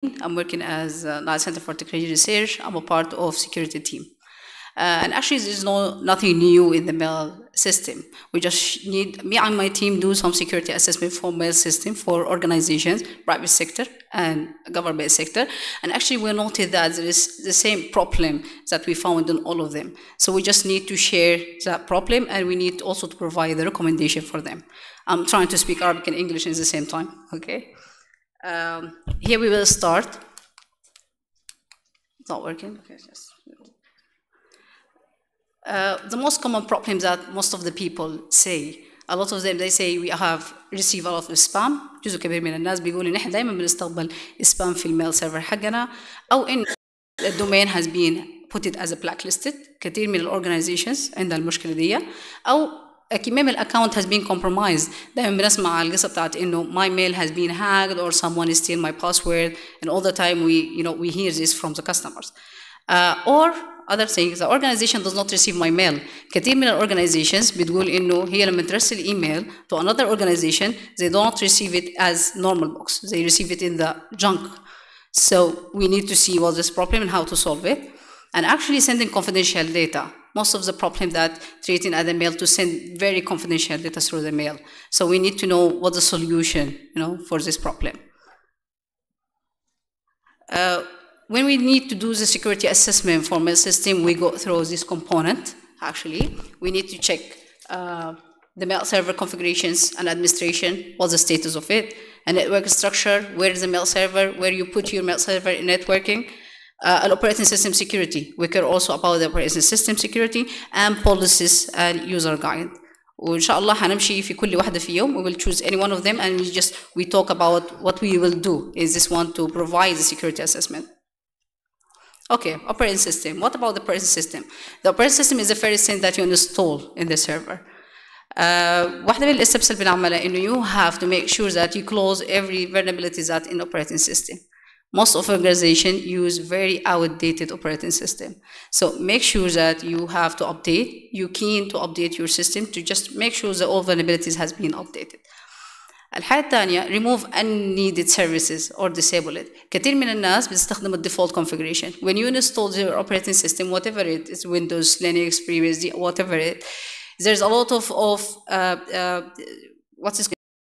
I'm working as Night Center for Technology Research. I'm a part of security team. And actually, there's nothing new in the mail system. We just need, me and my team do some security assessment for mail system for organizations, private sector and government sector. And actually, we noted that there is the same problem that we found in all of them. So we just need to share that problem, and we need also to provide the recommendation for them. I'm trying to speak Arabic and English at the same time, okay? Here we will start. It's not working. Okay, yes. The most common problems that most of the people say, a lot of them they say we have received a lot of spam. جزء كبير من الناس بيقول إن إحنا دايما بنستقبل spam في الميل سيرفر حقنا، أو إن the domain has been put it as a blacklisted. كثير من الorganizations عندها المشكلة دي، أو كمان الاكونت has been compromised. دايما بنسمع القصه بتاعت انه my mail has been hacked or someone is stealing my password, and all the time we hear this from the customers. Or other things, the organization does not receive my mail. كثير من organizations بتقول انه هي لما ترسل email to another organization they do not receive it as normal box, they receive it in the junk. So we need to see what's this problem and how to solve it. And actually sending confidential data. Most of the problem that treating other mail to send very confidential data through the mail. So we need to know what the solution, for this problem. When we need to do the security assessment for mail system, we go through this component. Actually, we need to check the mail server configurations and administration. What's the status of it? A network structure. Where is the mail server? Where you put your mail server in networking. An operating system security. We care also about the operating system security and policies and user guide. وإن شاء الله هنمشي في كل واحدة فيهم. We will choose any one of them and we talk about what we will do. Is this one to provide the security assessment? Okay, operating system. What about the operating system? The operating system is the first thing that you install in the server. واحدة من الsteps اللي بنعملها إنه you have to make sure that you close every vulnerability that in operating system. Most of organizations use very outdated operating system. So make sure that you have to update, you keen to update your system to just make sure that all vulnerabilities has been updated. الحاجة الثانية remove unneeded services or disable it. كثير من الناس بتستخدم default configuration. When you install your operating system, whatever it is, Windows, Linux, FreeBSD, whatever it, there's a lot of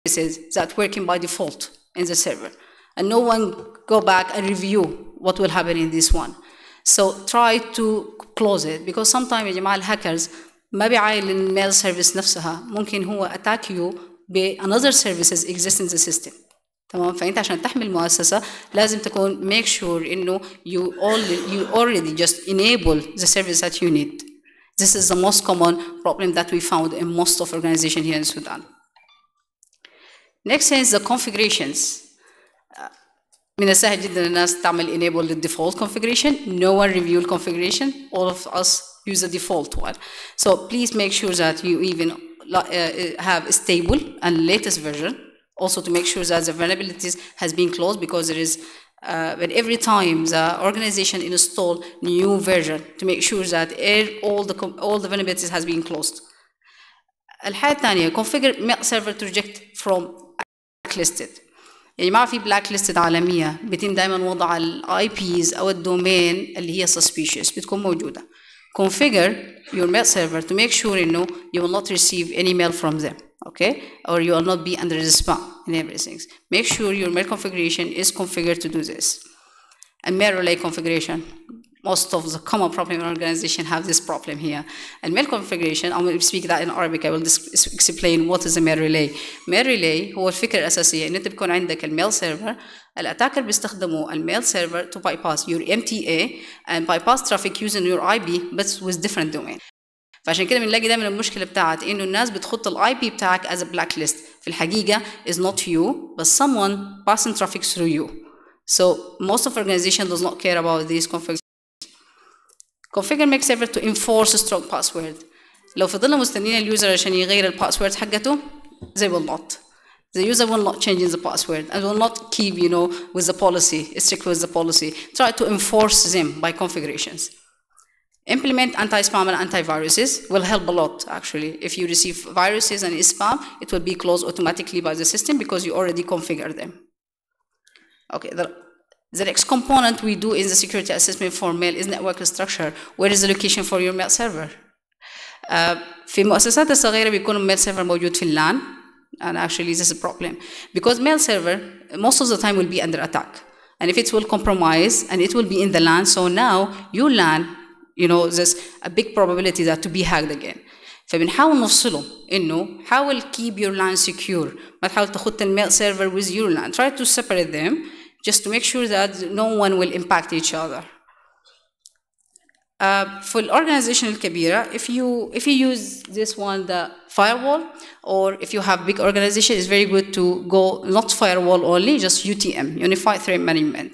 services that working by default in the server. And no one go back and review what will happen in this one. So try to close it, because sometimes يا جماعة الهاكرز ما بيعاين الميل سيرفيس نفسها، ممكن هو attack you ب another services exist in the system. تمام؟ فأنت عشان تحمي المؤسسة لازم تكون make sure إنه you already just enable the service that you need. This is the most common problem that we found in most of organizations here in Sudan. Next is the configurations. من السهل جدا الناس تعمل enable the default configuration. No one review the configuration. All of us use the default one. So please make sure that you even have a stable and latest version. Also to make sure that the vulnerabilities has been closed, because there is when every time the organization install new version to make sure that all the vulnerabilities has been closed. الحاجة الثانية configure mail server to reject from blacklisted. يعني ما في بلاك ليستد عالمية بيتم دائما وضع الاي بيز او الدومين اللي هي suspicious بتكون موجودة. Configure your mail server to make sure انه you will not receive any mail from them, okay? Or you will not be under the spam and everything. Make sure your mail configuration is configured to do this. And mail relay configuration. Most of the common problem in organization have this problem here. And mail configuration, I will speak that in Arabic. I will explain what is a mail relay. Mail relay هو الفكرة الأساسية إن أنت بيكون عندك الميل سيرفر، الأتاكر بيستخدموا الميل سيرفر to bypass your MTA and bypass traffic using your IP but with different domain. فعشان كده بنلاقي دايما المشكلة بتاعت إنه الناس بتحط ال IP بتاعك as a blacklist. في الحقيقة is not you but someone passing traffic through you. So most of organization does not care about these configurations. Configure make server to enforce a strong password. لو فضلنا مستنيين اليوزر عشان يغير الباسورد حقته, they will not. The user will not change the password and will not keep, with the policy, strict with the policy. Try to enforce them by configurations. Implement anti-spam and antiviruses will help a lot, actually. If you receive viruses and spam, it will be closed automatically by the system because you already configured them. Okay, The next component we do in the security assessment for mail is network structure. Where is the location for your mail server? في المؤسسات الصغيرة بيكون الميل سيرفر موجود في اللان. And actually this is a problem because mail server most of the time will be under attack, and if it will compromise and it will be in the LAN, so now your LAN, there's a big probability that to be hacked again. فبنحاول نفصله انه حاول keep your LAN secure، ما تحاول تاخد الميل server with your LAN. Try to separate them just to make sure that no one will impact each other. For the organization الكبيرة, if you use this one, the firewall, or if you have big organization, it's very good to go not firewall only, just UTM, Unified Threat Management.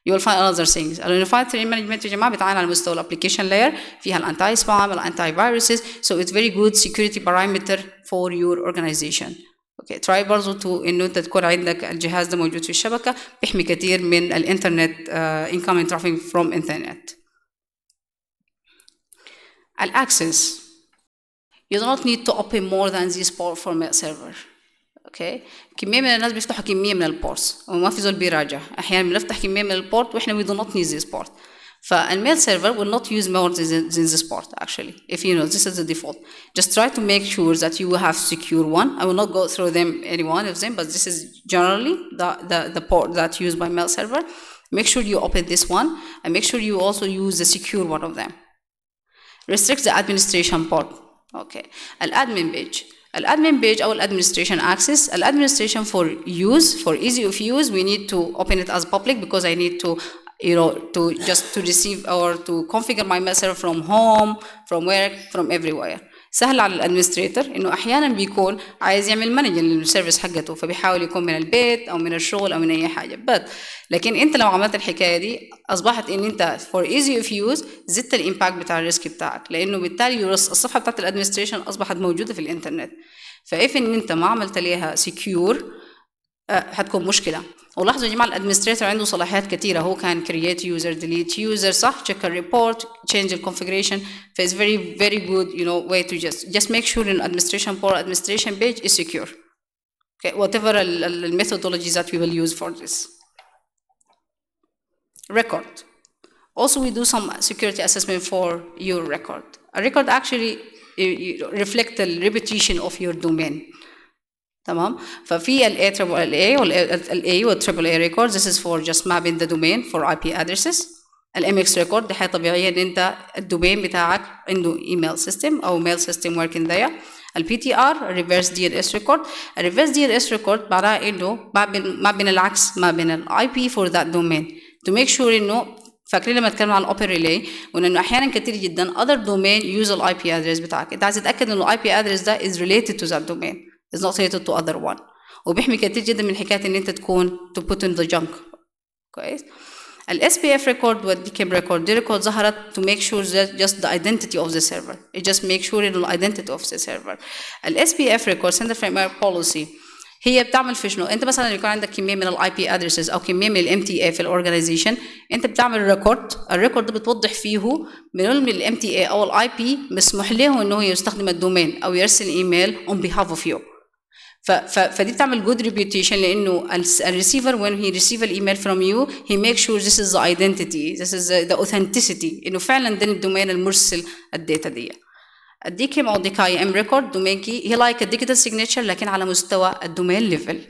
You will find other things. Unified Threat Management يا جماعة بتعامل على مستوى الابلكيشن layer، فيها الانتي سبام، الانتي viruses, so it's very good security parameter for your organization. Okay, try برضو انه انت تكون عندك الجهاز ده موجود في الشبكة، بيحمي كثير من الانترنت incoming traffic from internet. Access. You do not need to open more than this port for mail server. Okay. كمية من الناس بيفتحوا كمية من البورتس وما في زول بيراجع. أحيانا بنفتح كمية من البورت وإحنا we do not need this port. فالmail server will not use more than this port actually. If you know this is the default. Just try to make sure that you will have secure one. I will not go through them any one of them, but this is generally the port that's used by mail server. Make sure you open this one and make sure you also use the secure one of them. Restrict the administration port. Okay. Admin page or administration access. Administration for use, for easy of use, we need to open it as public because I need to, to receive or to configure my mail server from home, from work, from everywhere. سهل على الادمنستريتور انه احيانا بيكون عايز يعمل مانج للسيرفيس حقته، فبيحاول يكون من البيت او من الشغل او من اي حاجه. لكن انت لو عملت الحكايه دي اصبحت ان انت for easy of use زدت الامباكت بتاع الريسك بتاعك، لانه بالتالي الصفحه بتاعت الادمنستريشن اصبحت موجوده في الانترنت. فاف ان انت ما عملت ليها سكيور هتكون مشكله. ولاحظوا يا جماعه الادمنستريتور عنده صلاحيات كثيره، هو كان create user delete user صح، check a report, change the configuration. It's very good way to just make sure an administration page is secure. Okay, whatever the methodologies that we will use for this. Record. Also we do some security assessment for your record. A record actually reflect the reputation of your domain. تمام. ففي ال AAA وال A وال AAA record. This is for just mapping the domain for IP addresses. ال MX record دي حاجة طبيعية إن أنت الدومين بتاعك عنده email system أو mail system working there. ال PTR reverse DNS record. ال reverse DNS record معناه إنه ما بين العكس ما بين ال IP for that domain to make sure إنه فاكرين لما اتكلمنا عن الاوبن ريلي وانه احيانا كتير جدا other domain use ال IP address بتاعك، انت عايز تتاكد انه ال IP address ده is related to that domain. is not related to other one. وبيحمي كتير جدا من حكايه ان انت تكون to put in the junk. كويس. ال SPF record وال DKIM record دي record ظهرت to make sure that just the identity of the server. It just make sure the identity of the server. ال SPF record Center Framework Policy هي بتعمل في شنو؟ انت مثلا يكون عندك كميه من الاي بي ادريسز او كميه من الام تي اي في الاورجنايزيشن، انت بتعمل ريكورد، الريكورد ده بتوضح فيه من الام تي اي او الاي بي مسموح له انه يستخدم الدومين او يرسل ايميل on behalf of you. فدي بتعمل good reputation لانه الريسيفر when he receive an email from you he make sure this is the identity, this is the authenticity انه فعلا ده الدومين المرسل الداتا دي. الديكيم او ديكاي ام ريكورد دومين كي هي لايك الديجيتال سيجنتشر لكن على مستوى الدومين ليفل.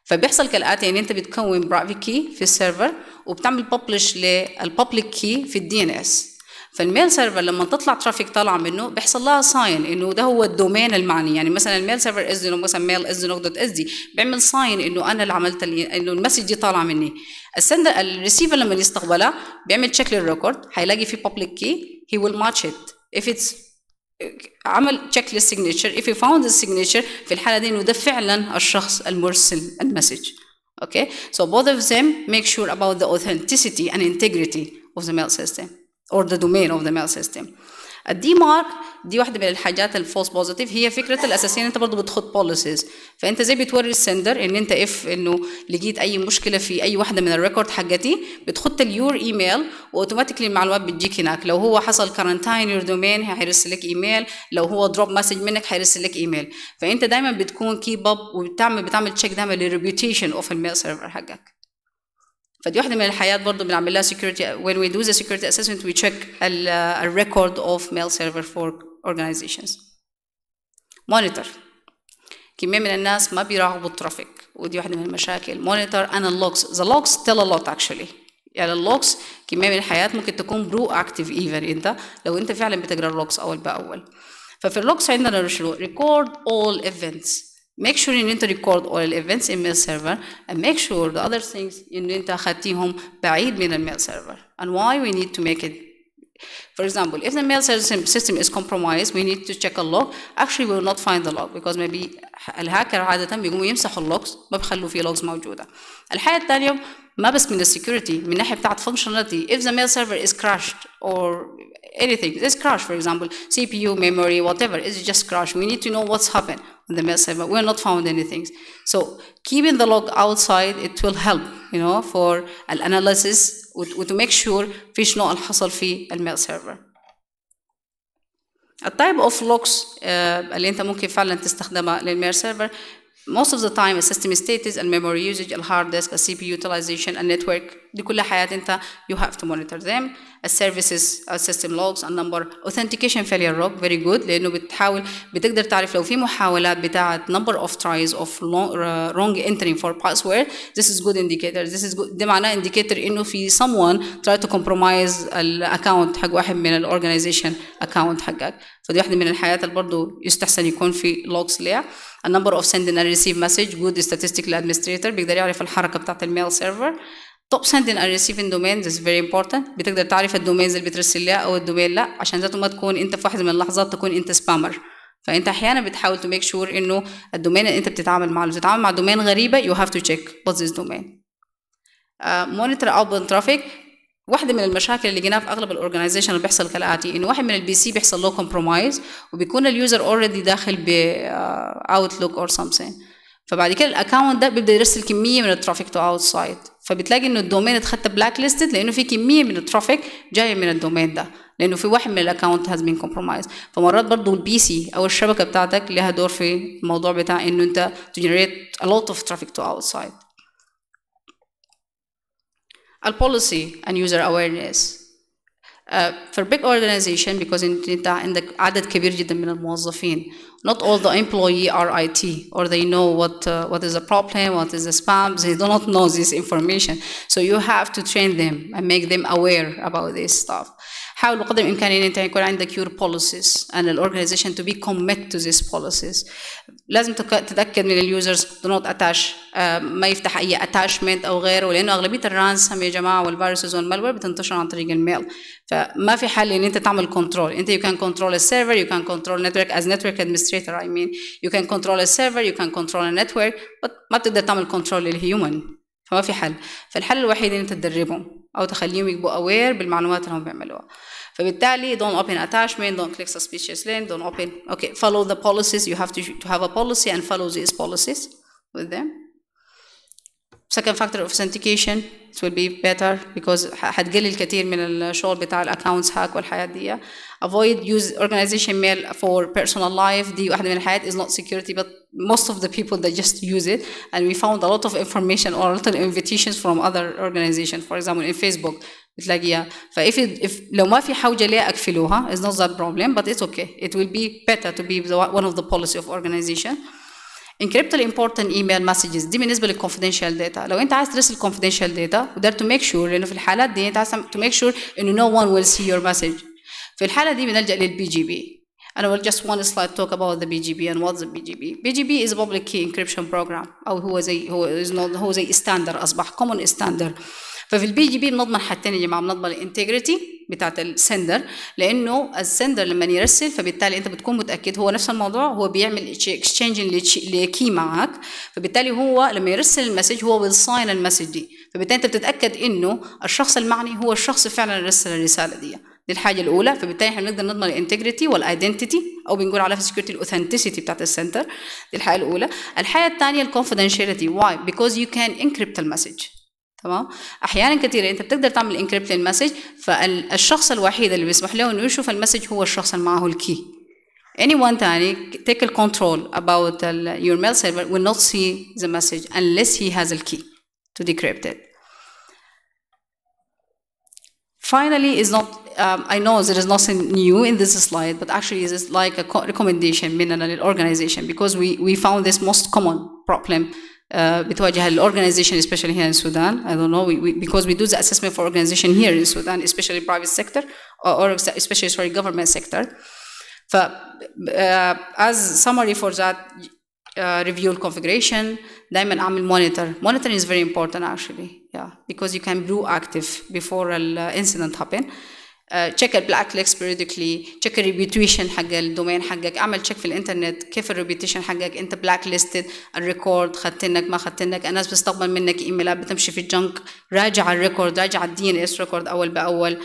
فبيحصل كالاتي ان انت بتكون برايفت كي في السيرفر وبتعمل ببلش للببليك كي في الدي ان اس. فالميل سيرفر لما تطلع ترافيك طالع منه بيحصل لها ساين انه ده هو الدومين المعني، يعني مثلا الميل سيرفر از مثلا ميل از دوت اس دي بيعمل ساين انه انا اللي عملت انه المسج دي طالعه مني. السندر الريسيفر لما يستقبلها بيعمل تشيك للريكورد هيلاقي في بابليك كي he will match it if it's عمل تشيك للسيجنتشر if you found the signature في الحاله دي انه ده فعلا الشخص المرسل المسج. Okay, so both of them make sure about the authenticity and integrity of the mail system or the domain of the mail system. الدي مارك دي واحده من الحاجات الفولس بوزيتيف، هي فكره الاساسيه انت برضه بتخط بوليسيز، فانت زي بتوري السندر ان انت انه لقيت اي مشكله في اي واحده من الريكورد حقتي بتخط اليور ايميل واوتوماتيكلي المعلومات بتجيك هناك. لو هو حصل كارنتاين يور دومين هيرسل لك ايميل، لو هو دروب مسج منك هيرسل لك ايميل. فانت دايما بتكون كيب اب وبتعمل تشيك دايما للريبيوتيشن اوف الميل سيرفر حقك. فدي واحدة من الحاجات برضه بنعمل لها security. When we do the security assessment we check a record of mail server for organizations. monitor. كمية من الناس ما بيراقبوا الترافيك ودي واحدة من المشاكل. monitor and logs. The logs tell a lot actually. يعني اللوكس كمية من الحياة ممكن تكون برو اكتيف ايفن انت لو انت فعلا بتقرا اللوكس اول باول. ففي اللوكس عندنا شنو؟ record all events. make sure ان انت record all events in mail server and make sure the other things ان انت اخدتيهم بعيد من الميل server. And why we need to make it. For example, if the mail system is compromised, we need to check a log. Actually, we will not find the log because maybe الهاكر عادة بيقوموا يمسحوا اللوجز ما بيخلوا فيه logs موجودة. الحاجة الثانية ما بس من السكيورتي من ناحية بتاعت functionality. If the mail server is crashed or anything is crashed, for example, CPU, memory, whatever, it's just crashed. We need to know what's happened on the mail server. We're not found anything. So keeping the log outside, it will help, you know, for an analysis to make sure فيش نوع حصل في الميل server. التايب اوف لوكس اللي انت ممكن فعلا تستخدمها للميل سيرفر most of the time السيستم status الميموري يوزج الهارد ديسك السي بي يوتيلايزيشن النتورك دي كلها حاجات انت you have to monitor them. السيرفيسز السيستم لوجز النمبر authentication failure log very good لانه بتقدر تعرف لو في محاولات بتاعه number of tries of wrong entering for password. This is good indicator. This is good. ده معناه indicator انه في someone try to compromise الاكونت حق واحد من الاورجنايزيشن اكونت حقك. فدي واحده من الحاجات اللي برضه يستحسن يكون في logs ليها. A number of send and receive message good statistical administrator بيقدر يعرف الحركه بتاعت الميل سيرفر. top sending and receiving domain this is very important. بتقدر تعرف الدومينز اللي بترسل لها او الدومين لا عشان ذاته ما تكون انت في واحده من اللحظات تكون انت سبامر. فانت احيانا بتحاول to make sure انه الدومين اللي انت بتتعامل معه بتتعامل مع دومين غريبه you have to check what's this domain. monitor outbound traffic. واحدة من المشاكل اللي لقيناها في أغلب الأورجنايزيشن اللي بيحصل كالآتي إنه واحد من البي سي بيحصل له كومبرومايز وبيكون اليوزر اوريدي داخل ب Outlook or something. فبعد كده الأكاونت ده بيبدأ يرسل كمية من الترافيك تو أوتسايد. فبتلاقي إنه الدومين اتخدت بلاك ليستد لأنه في كمية من الترافيك جاية من الدومين ده لأنه في واحد من الأكاونت has been compromised. فمرات برضو البي سي أو الشبكة بتاعتك لها دور في الموضوع بتاع إنه أنت to generate a lot of traffic to outside. البوليسي and user awareness. for big organization because انت عندك عدد كبير جدا من الموظفين. Not all the employee are IT or they know what is the problem, what is the spam. They do not know this information. So you have to train them and make them aware about this stuff. حاول بقدر الإمكان إن أنت يكون عندك your policies and the organization to be commit to these policies. لازم تتأكد من اليوزرز do not attach ما يفتح أي attachment أو غيره لأنه أغلبية الرانسم يا جماعة والفيروسز والمالوير بتنتشر عن طريق الميل. فما في حل إن أنت تعمل كنترول. أنت you can control a server, you can control network as network administrator. I mean you can control a server, you can control a network, but ما بتقدر تعمل كنترول للهيومن. فما في حل. فالحل الوحيد إن أنت تدربهم أو تخليهم يبقوا aware بالمعلومات اللي هم بيعملوها. فبالتالي don't open attachment, don't click suspicious link, don't open. Okay, follow the policies. You have to have a policy and follow these policies with them. Second factor of authentication it will be better because هتقلل الكثير من الشغل بتاع الاكونتس هاك والحياة دي. Avoid use organization mail for personal life. دي واحدة من الحاجات is not security but most of the people that just use it and we found a lot of information or a lot of invitations from other organizations. For example in Facebook بتلاقيها. if لو ما في حوجة ليه أقفلوها it's not that problem but it's okay. It will be better to be one of the policy of organization. Encrypt important email messages دي بالنسبة للconfidential data. لو أنت عايز ترسل confidential data وده to make sure لأنه في الحالات دي أنت عايز to make sure إنه no one will see your message. في الحالة دي بنلجأ للبي جي بي. I will just one slide talk about the BGB and what's the BGB. BGB is a public key encryption program أو هو زي standard أصبح common standard. ففي البي جي بي بنضمن حاجتين يا جماعه. بنضمن الانتجريتي بتاعت السندر لانه السندر لما يرسل فبالتالي انت بتكون متاكد هو نفس الموضوع هو بيعمل اكسشينج لكي معك. فبالتالي هو لما يرسل المسج هو will sign المسج دي. فبالتالي انت بتتاكد انه الشخص المعني هو الشخص فعلا اللي رسل الرساله دي الحاجه الاولى. فبالتالي احنا بنقدر نضمن الانتجريتي والايدنتيتي او بنقول عليها في السكيورتي الاوثنتسيتي بتاعت السنتر. دي الحاجه الاولى. الحاجه الثانيه الكونفيدنشاليتي. واي؟ because you can encrypt المسج. تمام. احيانا كثيره انت بتقدر تعمل انكريبت للمسج فالشخص الوحيد اللي بيسمح له انه يشوف المسج هو الشخص اللي معه الكي. anyone تاني take control about your mail server will not see the message unless he has a key to decrypt it. Finally, is not. I know there is nothing new in this slide, but actually, it is like a recommendation من organization, because we found this most common problem بتواجه الorganization, especially here in Sudan. I don't know, because we do the assessment for organization here in Sudan, especially private sector, or especially, sorry, government sector. ف as summary for that, review configuration. دايما اعمل monitoring is very important actually, yeah, because you can be proactive before an incident happen. check البلاك ليست periodically, check الريبيوتيشن حق الدومين حقك، اعمل check في الانترنت كيف الريبيوتيشن حقك، انت بلاك ليستد، الريكورد خدتنك ما خدتنك، الناس بتستقبل منك ايميلات بتمشي في الجنك، راجع الريكورد، راجع الدي ان اس ريكورد اول باول،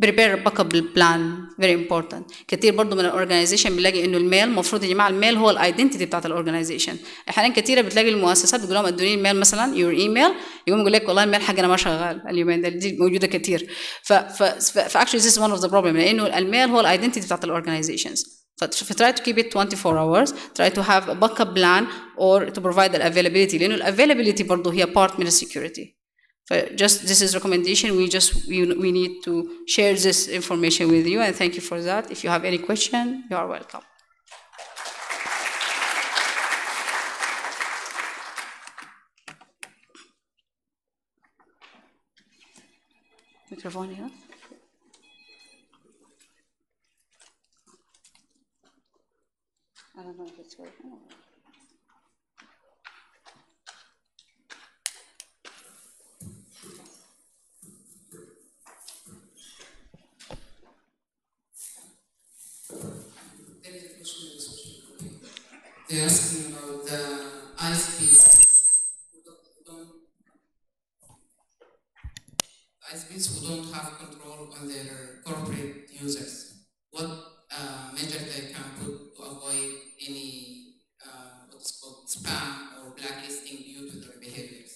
prepare باك اب بلان very important. كتير برضه من الاورجنايزيشن بنلاقي انه الميل، المفروض يا جماعه الميل هو الايدنتيتي بتاعت الاورجنايزيشن. احيانا كتيره بتلاقي المؤسسات بتقول لهم ادوني الميل مثلا يور ايميل، يقوم يقول لك والله الميل حقنا ما شغال اليومين ده، دي موجوده كتير. فاكشلي this is one of the problem، لانه الميل هو الايدنتيتي بتاعت الاورجنايزيشنز. try to keep it 24 hours, try to have a backup plan or to provide the availability، لانه الافيلابيلتي برضه هي part من السكيورتي. Just this is recommendation. We need to share this information with you, and thank you for that. If you have any question, you are welcome. Microphone here. I don't know if it's working. They're asking about the ISPs who don't have control on their corporate users. What measure they can put to avoid any what's called spam or blacklisting due to their behaviors?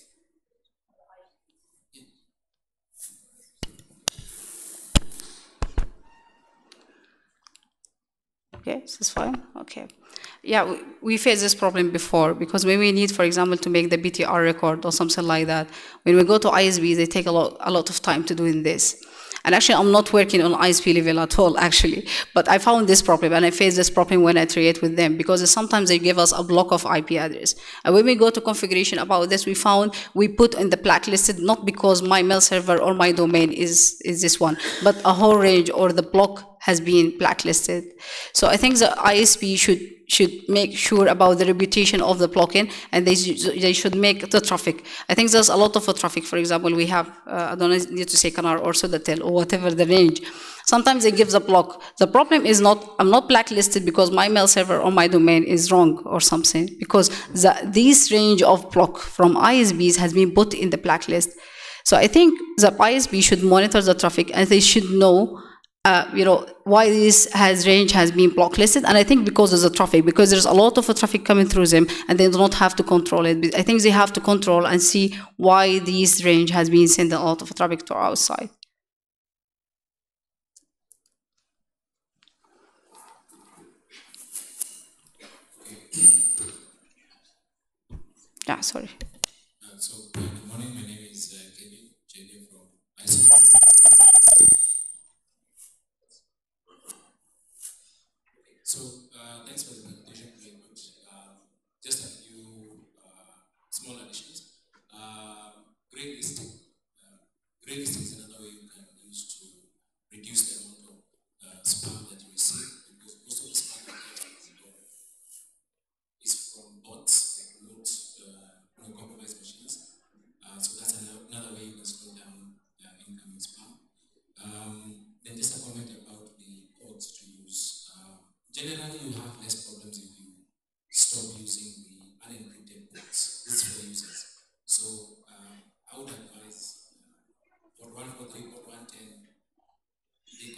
Okay, this is fine. Okay. Yeah, we faced this problem before, because when we need, for example, to make the BTR record or something like that, when we go to ISB, they take a lot of time to doing this. And actually, I'm not working on ISP level at all, actually. But I found this problem, and I faced this problem when I create with them, because sometimes they give us a block of IP address. And when we go to configuration about this, we found we put in the blacklisted, not because my mail server or my domain is this one, but a whole range or the block has been blacklisted. So I think the ISP should make sure about the reputation of the plugin, and they should make the traffic. I think there's a lot of traffic. For example, we have I don't need to say Canar or Sodatel or whatever the range. Sometimes they give the block. The problem is not, I'm not blacklisted because my mail server or my domain is wrong or something, because this range of block from ISBs has been put in the blacklist. So I think the ISB should monitor the traffic, and they should know why this range has been blacklisted. And I think because of the traffic, because there's a lot of traffic coming through them, and they do not have to control it. I think they have to control and see why this range has been sending a lot of traffic to our site. Yeah, sorry. So, good morning. My name is Kevin Jenny from ISO. So, thanks for the presentation, very much. Just a few small additions. Grade listing. Grade listing is another way you can use to reduce the amount of spam that you receive, because most of the spam that you get is from bots, like remote, compromised machines. So that's another way you can slow down incoming spam. Then just a comment about the ports to use. Generally, you have less problems if you stop using the unencrypted ports. This is for users. So I would advise for 143.110, the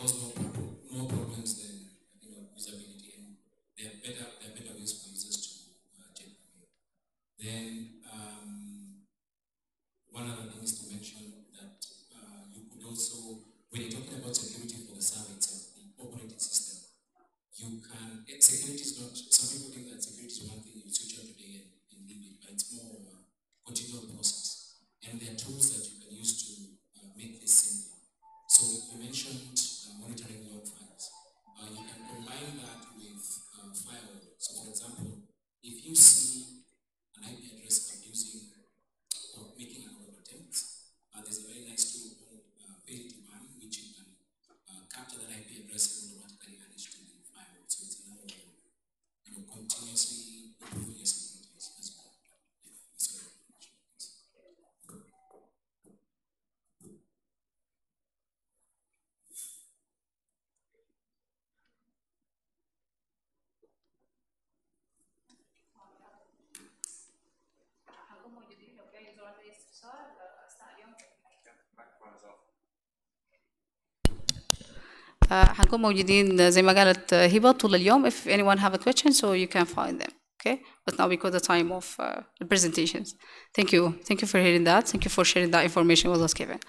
هنكون موجودين زي ما قالت هبة طول اليوم. If anyone have a question, so you can find them. Okay, but now because the time of the presentations. Thank you for hearing that. Thank you for sharing that information with us, Kevin.